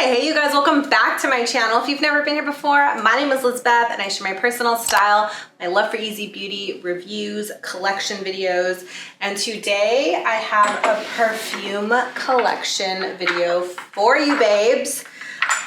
Hey you guys, welcome back to my channel. If you've never been here before, my name is Elizabeth and I share my personal style, my love for easy beauty, reviews, collection videos, and today I have a perfume collection video for you babes.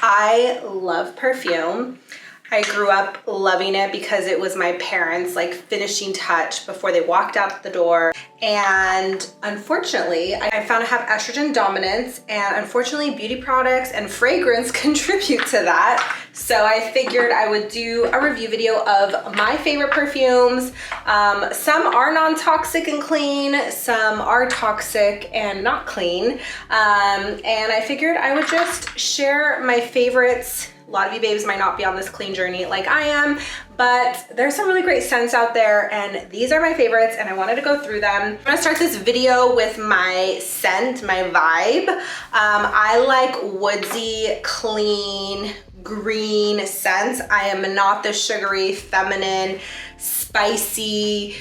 I love perfume. I grew up loving it because it was my parents' like finishing touch before they walked out the door. And unfortunately, I found I have estrogen dominance, and unfortunately beauty products and fragrance contribute to that. So I figured I would do a review video of my favorite perfumes. Some are non-toxic and clean, some are toxic and not clean. And I figured I would just share my favorites. A lot of you babes might not be on this clean journey like I am, but there's some really great scents out there and these are my favorites and I wanted to go through them. I'm gonna start this video with my scent, my vibe. I like woodsy, clean, green scents. I am not the sugary, feminine, spicy,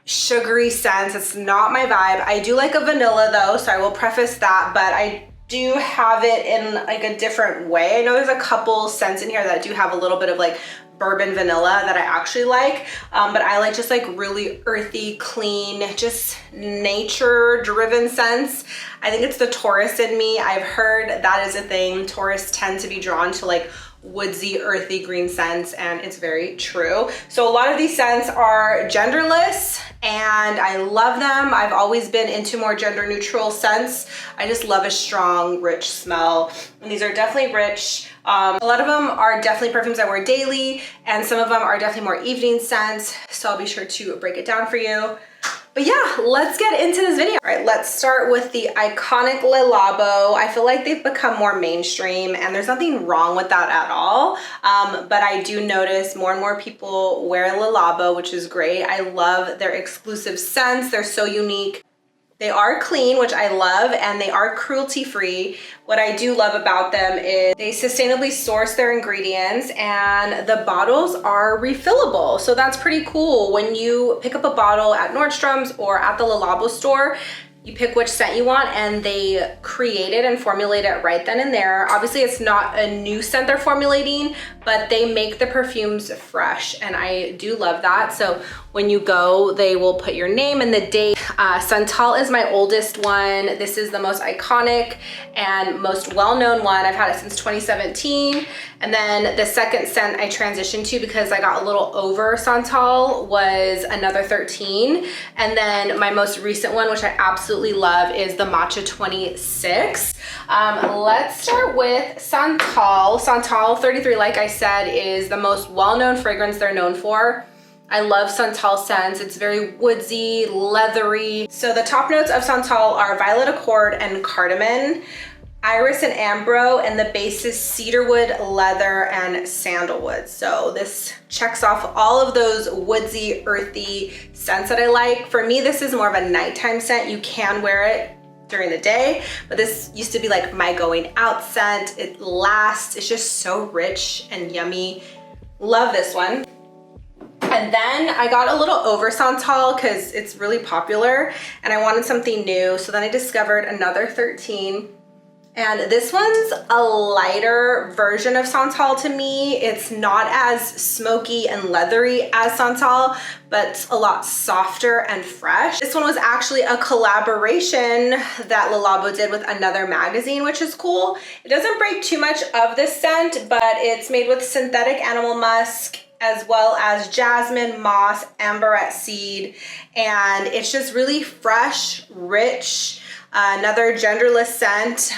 sugary scents. It's not my vibe. I do like a vanilla though, so I will preface that, but I do have it in like a different way. I know there's a couple scents in here that do have a little bit of like bourbon vanilla that I actually like, but I like just like really earthy, clean, just nature driven scents. I think it's the Taurus in me. I've heard that is a thing. Taurus tend to be drawn to like woodsy, earthy green scents, and it's very true. So a lot of these scents are genderless and I love them. I've always been into more gender neutral scents. I just love a strong, rich smell. And these are definitely rich. A lot of them are definitely perfumes I wear daily, and some of them are definitely more evening scents. So I'll be sure to break it down for you. But yeah, let's get into this video. All right, let's start with the iconic Le Labo. I feel like they've become more mainstream and there's nothing wrong with that at all. But I do notice more and more people wear Le Labo, which is great. I love their exclusive scents. They're so unique. They are clean, which I love, and they are cruelty-free. What I do love about them is they sustainably source their ingredients and the bottles are refillable. So that's pretty cool. When you pick up a bottle at Nordstrom's or at the Le Labo store, you pick which scent you want and they create it and formulate it right then and there. Obviously it's not a new scent they're formulating, but they make the perfumes fresh and I do love that. So when you go, they will put your name and the date. Santal is my oldest one. This is the most iconic and most well-known one. I've had it since 2017. And then the second scent I transitioned to because I got a little over Santal was another 13. And then my most recent one, which I absolutely love, is the Matcha 26. Let's start with Santal. Santal 33, like I said, is the most well-known fragrance they're known for. I love Santal scents. It's very woodsy, leathery. So the top notes of Santal are violet accord and cardamom, iris and ambro, and the base is cedarwood, leather, and sandalwood. So this checks off all of those woodsy, earthy scents that I like. For me, this is more of a nighttime scent. You can wear it during the day, but this used to be like my going out scent. It lasts. It's just so rich and yummy. Love this one. And then I got a little over Santal because it's really popular and I wanted something new. So then I discovered another 13. And this one's a lighter version of Santal to me. It's not as smoky and leathery as Santal, but a lot softer and fresh. This one was actually a collaboration that Le Labo did with another magazine, which is cool. It doesn't break too much of this scent, but it's made with synthetic animal musk, as well as jasmine, moss, amberette seed, and it's just really fresh, rich, another genderless scent.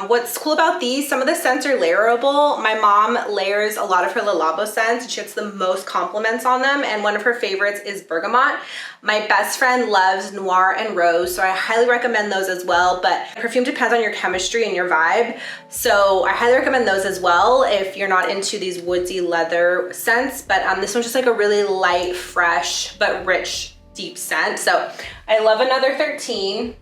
What's cool about these, some of the scents are layerable. My mom layers a lot of her Le Labo scents. She gets the most compliments on them, and one of her favorites is bergamot. My best friend loves noir and rose, so I highly recommend those as well, but perfume depends on your chemistry and your vibe, so I highly recommend those as well if you're not into these woodsy leather scents. But this one's just like a really light, fresh, but rich, deep scent. So I love another 13.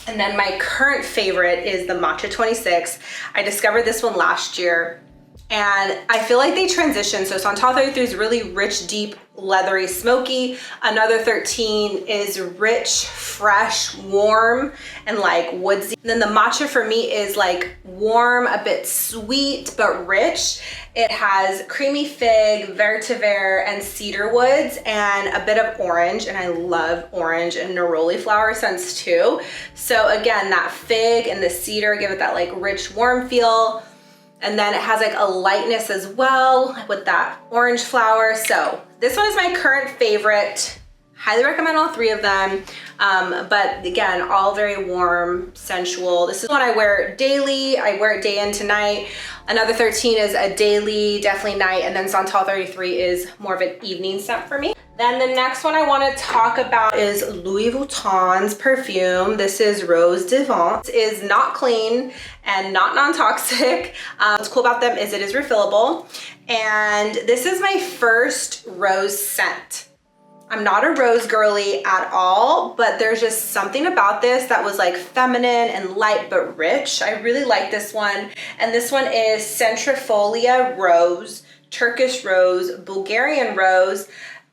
And then my current favorite is the Matcha 26. I discovered this one last year And I feel like they transition. So Santal 33 is really rich, deep, leathery, smoky. Another 13 is rich, fresh, warm, and like woodsy. And then the Matcha for me is like warm, a bit sweet, but rich. It has creamy fig, vetiver, and cedar woods, and a bit of orange. And I love orange and neroli flower scents too. So again, that fig and the cedar give it that like rich, warm feel. And then it has like a lightness as well with that orange flower. So this one is my current favorite. Highly recommend all three of them. But again, all very warm, sensual. This is one I wear daily. I wear it day into night. Another 13 is a daily, definitely night. And then Santal 33 is more of an evening scent for me. Then the next one I want to talk about is Louis Vuitton's perfume. This is Rose Divant. It is not clean and not non-toxic. What's cool about them is it is refillable. And this is my first rose scent. I'm not a rose girly at all, but there's just something about this that was like feminine and light but rich. I really like this one. And this one is Centrifolia Rose, Turkish Rose, Bulgarian Rose,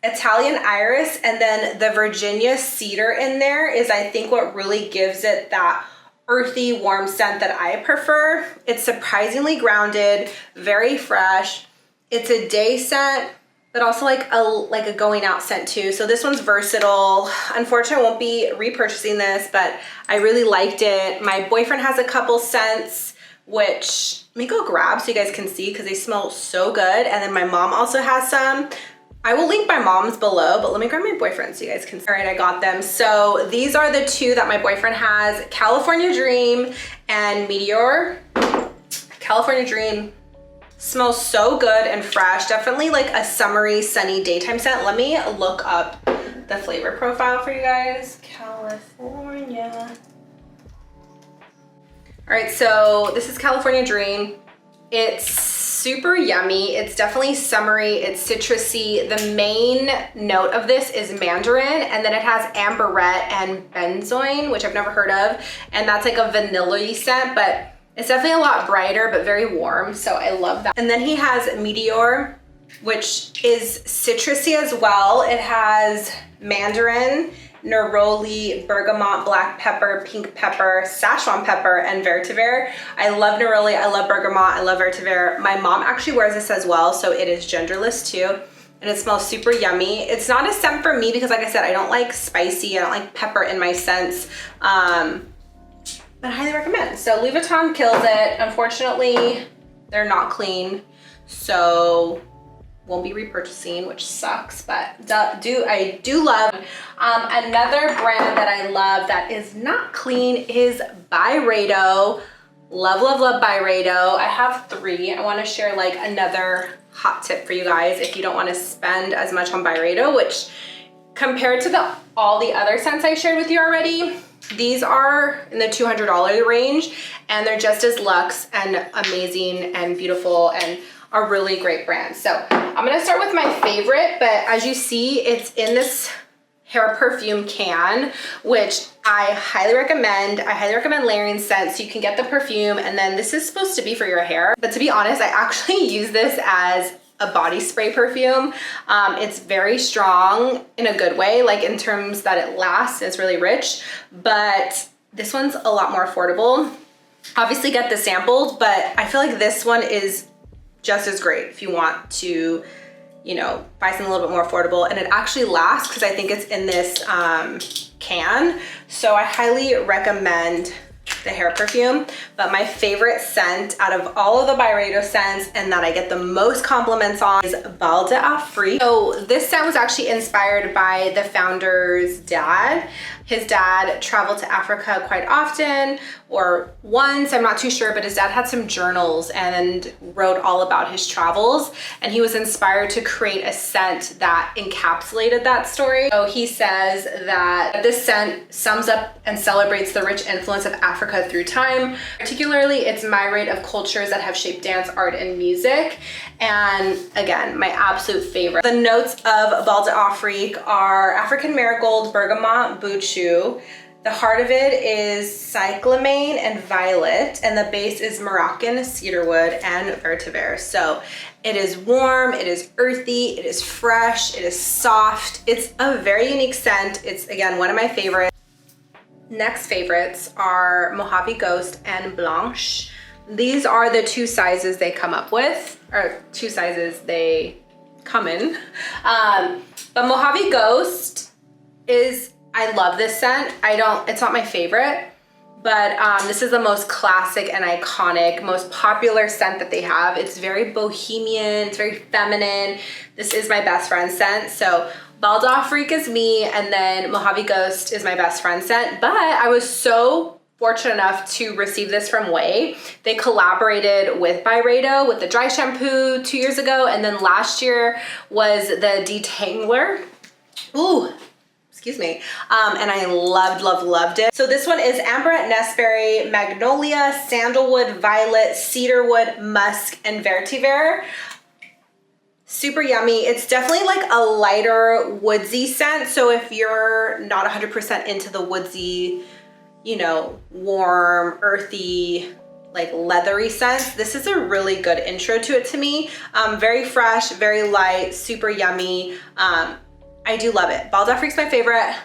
Italian Iris, and then the Virginia Cedar in there is I think what really gives it that earthy, warm scent that I prefer. It's surprisingly grounded, very fresh. It's a day scent, but also like a going out scent too. So this one's versatile. Unfortunately, I won't be repurchasing this, but I really liked it. My boyfriend has a couple scents, which let me go grab so you guys can see because they smell so good. And then my mom also has some. I will link my mom's below, but let me grab my boyfriend so you guys can see. All right, I got them. So these are the two that my boyfriend has, California Dream and Meteor. California Dream smells so good and fresh. Definitely like a summery, sunny daytime scent. Let me look up the flavor profile for you guys. California. All right, so this is California Dream. It's super yummy. It's definitely summery. It's citrusy. The main note of this is mandarin, and then it has amberette and benzoin, which I've never heard of. And that's like a vanilla-y scent, but it's definitely a lot brighter, but very warm. So I love that. And then he has Meteor, which is citrusy as well. It has mandarin, neroli, bergamot, black pepper, pink pepper, Szechuan pepper, and vetiver. I love neroli, I love bergamot, I love vetiver. My mom actually wears this as well, so it is genderless too. And it smells super yummy. It's not a scent for me because like I said, I don't like spicy, I don't like pepper in my scents. But I highly recommend. So Louis Vuitton kills it. Unfortunately, they're not clean, so won't be repurchasing, which sucks, but I do love. Another brand that I love that is not clean is Byredo. Love, love, love Byredo. I have three. I want to share like another hot tip for you guys if you don't want to spend as much on Byredo, which compared to all the other scents I shared with you already, these are in the $200 range, and they're just as luxe and amazing and beautiful and a really great brand. So I'm gonna start with my favorite, but as you see, it's in this hair perfume can, which I highly recommend. I highly recommend layering scents so you can get the perfume, and then this is supposed to be for your hair. But to be honest, I actually use this as a body spray perfume. It's very strong in a good way, like in terms that it lasts, it's really rich, but this one's a lot more affordable. Obviously get the samples, but I feel like this one is just as great if you want to, you know, buy something a little bit more affordable, and it actually lasts because I think it's in this can. So I highly recommend the hair perfume. But my favorite scent out of all of the Byredo scents and that I get the most compliments on is Bal d'Afrique. So this scent was actually inspired by the founder's dad. His dad traveled to Africa quite often, or once, I'm not too sure, but his dad had some journals and wrote all about his travels, and he was inspired to create a scent that encapsulated that story. So he says that this scent sums up and celebrates the rich influence of Africa through time. Particularly, it's myriad of cultures that have shaped dance, art, and music. And again, my absolute favorite. The notes of Bal d'Afrique are African marigold, bergamot, buchu, The heart of it is cyclamen and violet, and the base is Moroccan cedarwood and vetiver. So it is warm, it is earthy, it is fresh, it is soft. It's a very unique scent. It's, again, one of my favorites. Next favorites are Mojave Ghost and Blanche. These are the 2 sizes they come up with, or 2 sizes they come in. But Mojave Ghost is, I love this scent. It's not my favorite, but this is the most classic and iconic, most popular scent that they have. It's very bohemian, it's very feminine. This is my best friend scent. So Baldauf Freak is me, and then Mojave Ghost is my best friend scent. But I was so fortunate enough to receive this from Ouai. They collaborated with Byredo with the dry shampoo 2 years ago, and then last year was the detangler. Ooh, excuse me. And I loved it. So this one is Amberette, Nestberry, Magnolia, Sandalwood, Violet, Cedarwood, Musk, and Vetiver. Super yummy. It's definitely like a lighter woodsy scent. So if you're not 100% into the woodsy, you know, warm, earthy, like leathery scents, this is a really good intro to it to me. Very fresh, very light, super yummy. I do love it. Baldauf Freak's my favorite.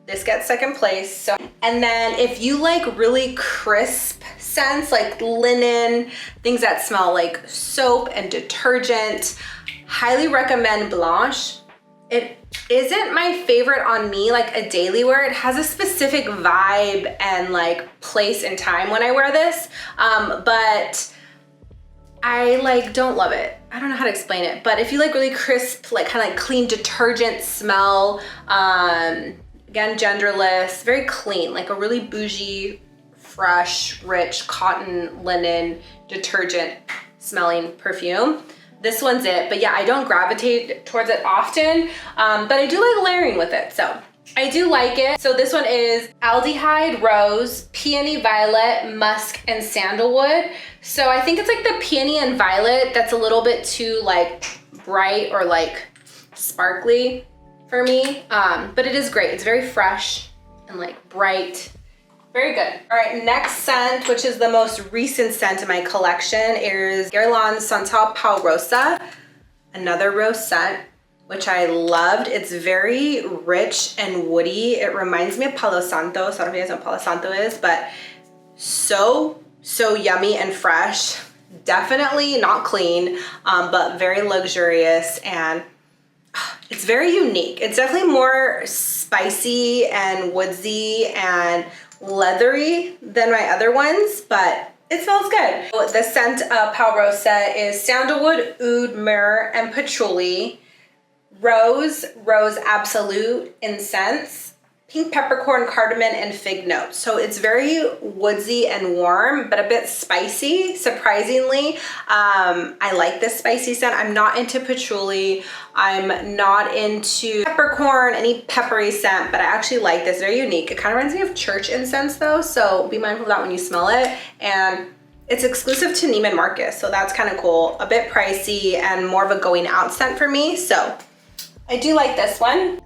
This gets second place. So, and then if you like really crisp scents, like linen, things that smell like soap and detergent, highly recommend Blanche. It isn't my favorite on me, like a daily wear. It has a specific vibe and like place and time when I wear this, but I like don't love it. I don't know how to explain it, but if you like really crisp, like kind of like clean detergent smell, again, genderless, very clean, like a really bougie, fresh, rich cotton, linen, detergent smelling perfume, this one's it. But yeah, I don't gravitate towards it often, but I do like layering with it, so I do like it. So this one is Aldehyde, Rose, Peony Violet, Musk, and Sandalwood. So I think it's like the peony and violet that's a little bit too like bright or like sparkly for me, but it is great. It's very fresh and like bright. Very good. All right, next scent, which is the most recent scent in my collection, is Guerlain Santal Pau Rosa, another rose scent, which I loved. It's very rich and woody. It reminds me of Palo Santo. So I don't know if you guys know what Palo Santo is, but so yummy and fresh. Definitely not clean, but very luxurious, and it's very unique. It's definitely more spicy and woodsy and leathery than my other ones, but it smells good. The scent of Pau Rosa is Sandalwood, Oud, Myrrh, and Patchouli. Rose Absolute Incense, pink peppercorn, cardamom, and fig notes. So it's very woodsy and warm, but a bit spicy, surprisingly. I like this spicy scent. I'm not into patchouli. I'm not into peppercorn, any peppery scent, but I actually like this. Very unique. It kind of reminds me of church incense though, so be mindful of that when you smell it. And it's exclusive to Neiman Marcus, so that's kind of cool. A bit pricey and more of a going out scent for me, so I do like this one.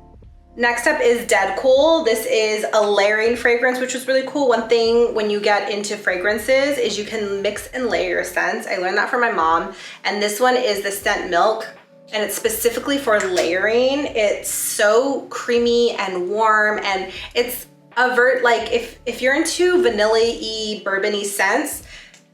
Next up is Deadcool. This is a layering fragrance, which was really cool. One thing when you get into fragrances is you can mix and layer your scents. I learned that from my mom. And this one is the scent Milk, and it's specifically for layering. It's so creamy and warm, and it's like if you're into vanilla-y, bourbon-y scents,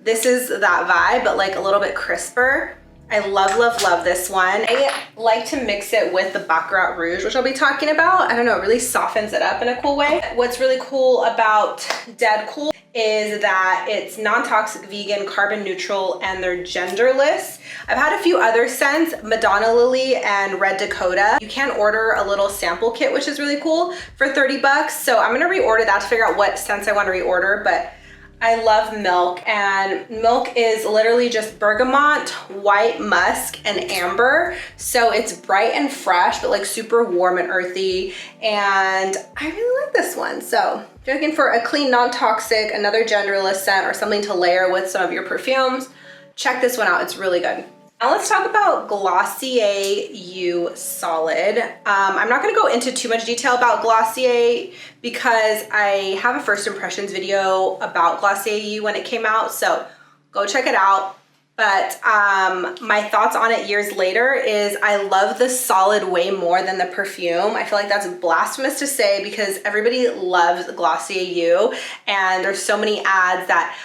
this is that vibe, but like a little bit crisper. I love this one. I like to mix it with the Baccarat Rouge, which I'll be talking about. I don't know, it really softens it up in a cool way. What's really cool about Deadcool is that it's non-toxic, vegan, carbon neutral, and they're genderless. I've had a few other scents, Madonna Lily and Red Dakota. You can order a little sample kit, which is really cool, for 30 bucks. So I'm gonna reorder that to figure out what scents I wanna reorder, but I love Milk, and Milk is literally just bergamot, white musk, and amber. So it's bright and fresh, but like super warm and earthy. And I really like this one. So if you're looking for a clean, non-toxic, another genderless scent, or something to layer with some of your perfumes, check this one out. It's really good. Now let's talk about Glossier You Solid. I'm not gonna go into too much detail about Glossier because I have a first impressions video about Glossier You when it came out, so go check it out. But my thoughts on it years later is I love the solid way more than the perfume. I feel like that's blasphemous to say because everybody loves Glossier You, and there's so many ads that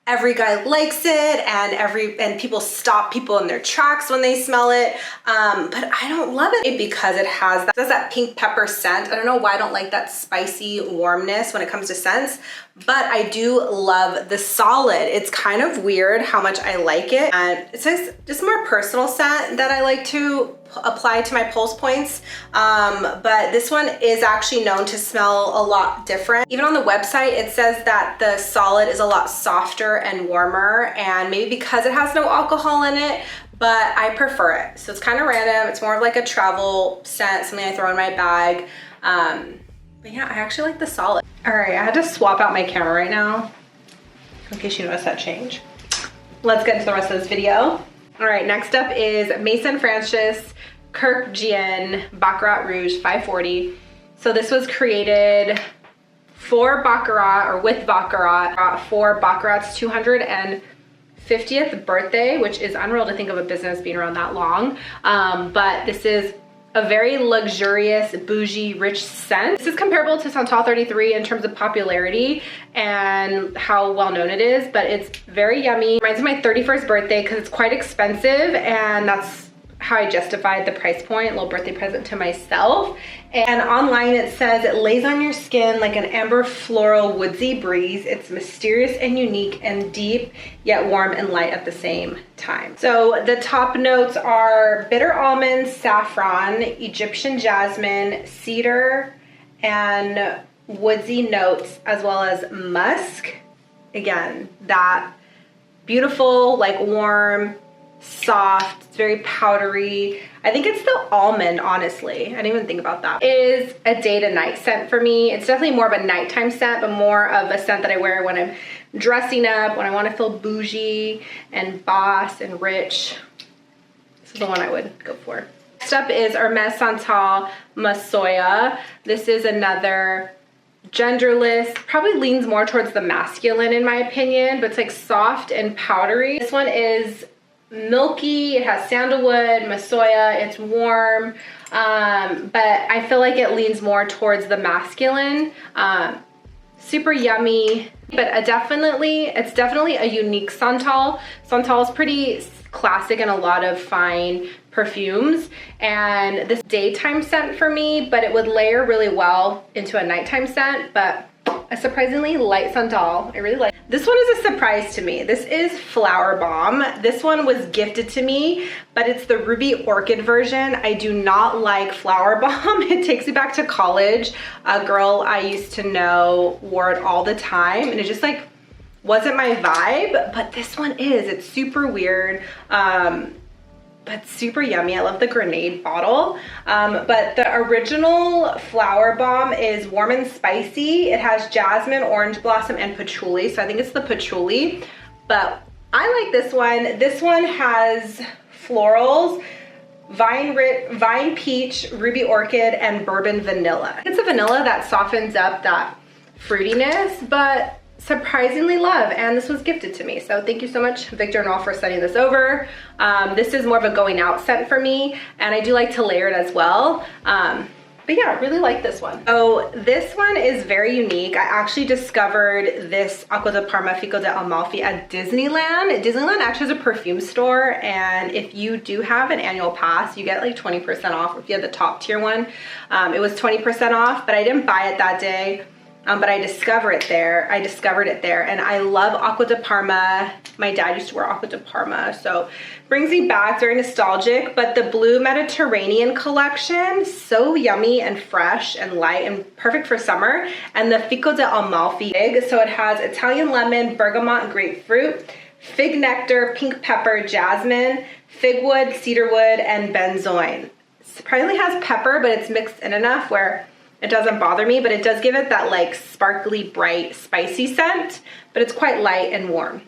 every guy likes it, and people stop people in their tracks when they smell it. But I don't love it because it has that pink pepper scent. I don't know why I don't like that spicy warmness when it comes to scents, but I do love the solid. It's kind of weird how much I like it, and it's just more personal scent that I like to apply to my pulse points. But this one is actually known to smell a lot different. Even on the website, it says that the solid is a lot softer and warmer, and maybe because it has no alcohol in it, but I prefer it. So it's kind of random. It's more of like a travel scent, something I throw in my bag. But yeah, I actually like the solid. All right, I had to swap out my camera right now in case you noticed that change. Let's get into the rest of this video. All right, next up is Maison Francis Kirk Gien Baccarat Rouge 540. So this was created for Baccarat, or with Baccarat, for Baccarat's 250th birthday, which is unreal to think of a business being around that long. But this is a very luxurious, bougie, rich scent. This is comparable to Santal 33 in terms of popularity and how well known it is, but it's very yummy. Reminds me of my 31st birthday because it's quite expensive, and that's how I justified the price point, a little birthday present to myself. And online it says it lays on your skin like an amber floral woodsy breeze. It's mysterious and unique and deep, yet warm and light at the same time. So the top notes are bitter almonds, saffron, Egyptian jasmine, cedar, and woodsy notes, as well as musk. Again, that beautiful, like warm, soft, it's very powdery. I think it's the almond, honestly. I didn't even think about that. It is a day to night scent for me. It's definitely more of a nighttime scent, but more of a scent that I wear when I'm dressing up, when I want to feel bougie and boss and rich. This is the one I would go for. Next up is Hermes Santal Masoya. This is another genderless, probably leans more towards the masculine in my opinion, but it's like soft and powdery. This one is milky, it has sandalwood, masoya, it's warm, but I feel like it leans more towards the masculine. Super yummy, but it's definitely a unique Santal. Santal is pretty classic in a lot of fine perfumes, and this daytime scent for me, but it would layer really well into a nighttime scent, but a surprisingly light Santal. I really like. This one is a surprise to me. This is Flower Bomb. This one was gifted to me, but it's the Ruby Orchid version. I do not like Flower Bomb. It takes me back to college. A girl I used to know wore it all the time, and it just like wasn't my vibe, but this one is. It's super weird, but super yummy. I love the grenade bottle. But the original Flower Bomb is warm and spicy. It has jasmine, orange blossom, and patchouli. So I think it's the patchouli, but I like this one. This one has florals, vine peach, ruby orchid, and bourbon vanilla. It's a vanilla that softens up that fruitiness, but surprisingly love, and this was gifted to me, so thank you so much, Victor and all, for sending this over. This is more of a going out scent for me, and I do like to layer it as well. But yeah, I really like this one. So this one is very unique. I actually discovered this Acqua di Parma Fico di Amalfi at Disneyland. Disneyland actually has a perfume store, and if you do have an annual pass, you get like 20% off. If you have the top tier one, it was 20% off, but I didn't buy it that day. But I discovered it there. And I love Acqua di Parma. My dad used to wear Acqua di Parma, so brings me back, very nostalgic. But the Blue Mediterranean collection, so yummy and fresh and light and perfect for summer. And the Fico di Amalfi, so it has Italian lemon, bergamot, and grapefruit, fig nectar, pink pepper, jasmine, figwood, cedarwood, and benzoin. Surprisingly has pepper, but it's mixed in enough where it doesn't bother me, but it does give it that like sparkly, bright, spicy scent, but it's quite light and warm.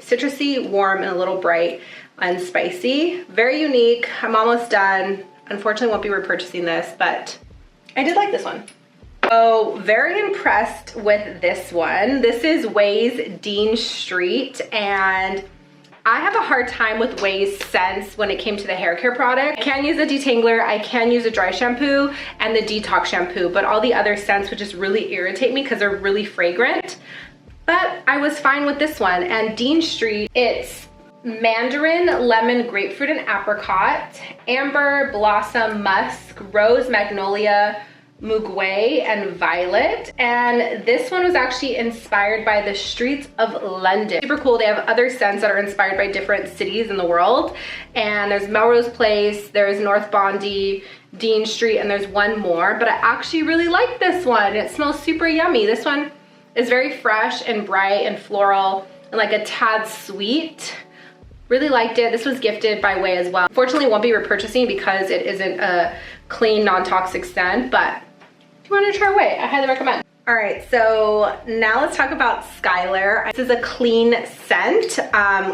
citrusy, warm, and a little bright and spicy. Very unique. I'm almost done. Unfortunately, won't be repurchasing this, but I did like this one. So very impressed with this one. This is Ouai's Dean Street, and I have a hard time with Ouai's scents when it came to the hair care product. I can use a detangler, I can use a dry shampoo and the detox shampoo, but all the other scents would just really irritate me because they're really fragrant. But I was fine with this one. And Dean Street, it's mandarin, lemon, grapefruit, and apricot, amber, blossom, musk, rose, magnolia, mugway, and violet. And this one was actually inspired by the streets of London. Super cool. They have other scents that are inspired by different cities in the world. And there's Melrose Place, there's North Bondi, Dean Street, and there's one more. But I actually really like this one. It smells super yummy. This one is very fresh and bright and floral and like a tad sweet. Really liked it. This was gifted by Ouai as well. Unfortunately, won't be repurchasing because it isn't a clean, non-toxic scent, but if you want to try Ouai, I highly recommend. All right, so now let's talk about Skylar. This is a clean scent,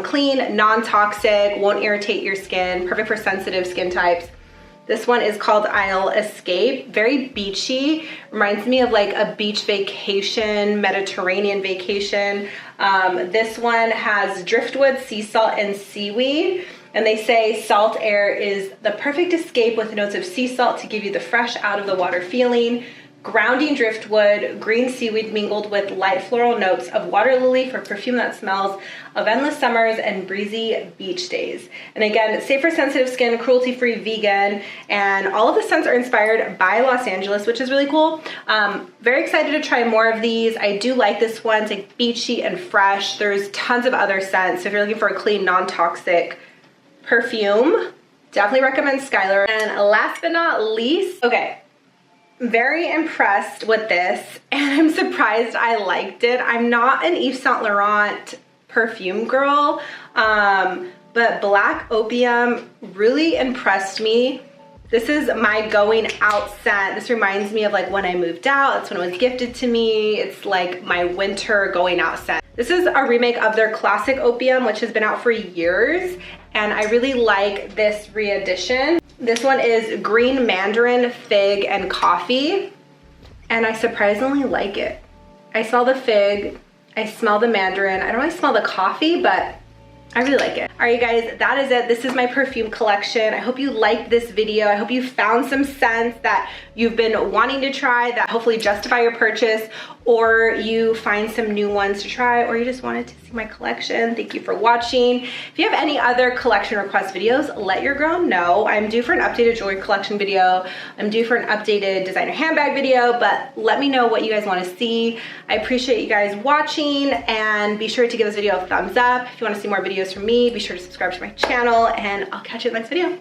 clean, non-toxic, won't irritate your skin, perfect for sensitive skin types. This one is called Isle Escape, very beachy, reminds me of like a beach vacation, Mediterranean vacation. This one has driftwood, sea salt, and seaweed. And they say salt air is the perfect escape with notes of sea salt to give you the fresh out of the water feeling. Grounding driftwood, green seaweed mingled with light floral notes of water lily for perfume that smells of endless summers and breezy beach days. And again, safe for sensitive skin, cruelty-free, vegan, and all of the scents are inspired by Los Angeles, which is really cool. Very excited to try more of these. I do like this one. It's like beachy and fresh. There's tons of other scents. So if you're looking for a clean, non-toxic perfume, definitely recommend Skylar. And last but not least, okay, very impressed with this, and I'm surprised I liked it. I'm not an Yves Saint Laurent perfume girl, but Black Opium really impressed me. This is my going out scent. This reminds me of like when I moved out. That's when it was gifted to me. It's like my winter going out scent. This is a remake of their classic Opium, which has been out for years, and I really like this re-edition. This one is green mandarin, fig, and coffee, and I surprisingly like it. I smell the fig, I smell the mandarin, I don't really smell the coffee, but I really like it. All right, you guys, that is it. This is my perfume collection. I hope you liked this video. I hope you found some scents that you've been wanting to try that hopefully justify your purchase, or you find some new ones to try, or you just wanted to see my collection. Thank you for watching. If you have any other collection request videos, let your girl know. I'm due for an updated jewelry collection video. I'm due for an updated designer handbag video, but let me know what you guys want to see. I appreciate you guys watching, and be sure to give this video a thumbs up. If you want to see more videos from me, be sure to subscribe to my channel, and I'll catch you in the next video.